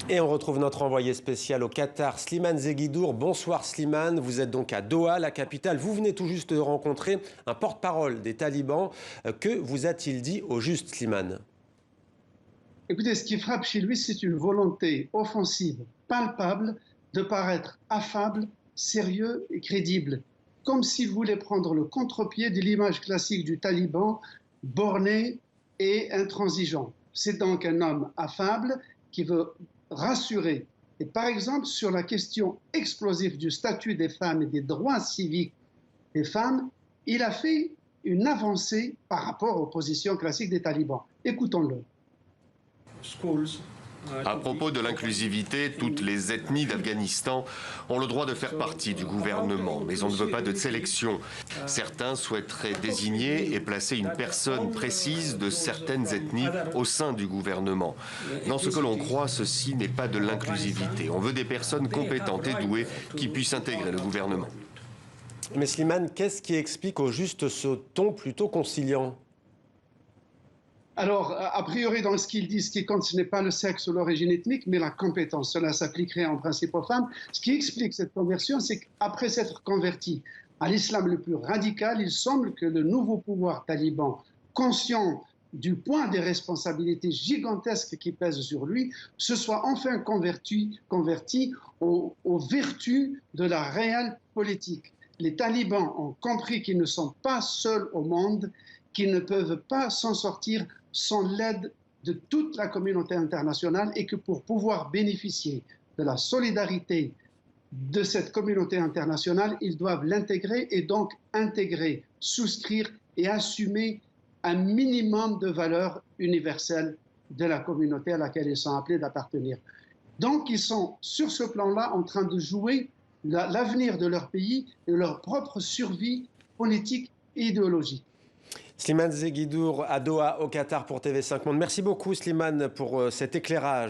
Et on retrouve notre envoyé spécial au Qatar, Slimane Zeguidour. Bonsoir Slimane, vous êtes donc à Doha, la capitale. Vous venez tout juste de rencontrer un porte-parole des talibans. Que vous a-t-il dit au juste, Slimane? Écoutez, ce qui frappe chez lui, c'est une volonté offensive, palpable, de paraître affable, sérieux et crédible, comme s'il voulait prendre le contre-pied de l'image classique du taliban, borné et intransigeant. C'est donc un homme affable qui veut rassurer. Et par exemple, sur la question explosive du statut des femmes et des droits civiques des femmes, il a fait une avancée par rapport aux positions classiques des talibans. Écoutons-le. À propos de l'inclusivité, toutes les ethnies d'Afghanistan ont le droit de faire partie du gouvernement, mais on ne veut pas de sélection. Certains souhaiteraient désigner et placer une personne précise de certaines ethnies au sein du gouvernement. Dans ce que l'on croit, ceci n'est pas de l'inclusivité. On veut des personnes compétentes et douées qui puissent intégrer le gouvernement. Mais Slimane, qu'est-ce qui explique au juste ce ton plutôt conciliant? Alors, a priori, dans ce qu'il dit, ce qui compte, ce n'est pas le sexe ou l'origine ethnique, mais la compétence. Cela s'appliquerait en principe aux femmes. Ce qui explique cette conversion, c'est qu'après s'être converti à l'islam le plus radical, il semble que le nouveau pouvoir taliban, conscient du poids des responsabilités gigantesques qui pèsent sur lui, se soit enfin converti aux vertus de la réelle politique. Les talibans ont compris qu'ils ne sont pas seuls au monde, qu'ils ne peuvent pas s'en sortir sans l'aide de toute la communauté internationale et que pour pouvoir bénéficier de la solidarité de cette communauté internationale, ils doivent l'intégrer et donc intégrer, souscrire et assumer un minimum de valeurs universelles de la communauté à laquelle ils sont appelés d'appartenir. Donc ils sont sur ce plan-là en train de jouer l'avenir de leur pays et leur propre survie politique et idéologique. Slimane Zeguidour à Doha, au Qatar pour TV5 Monde. Merci beaucoup Slimane pour cet éclairage.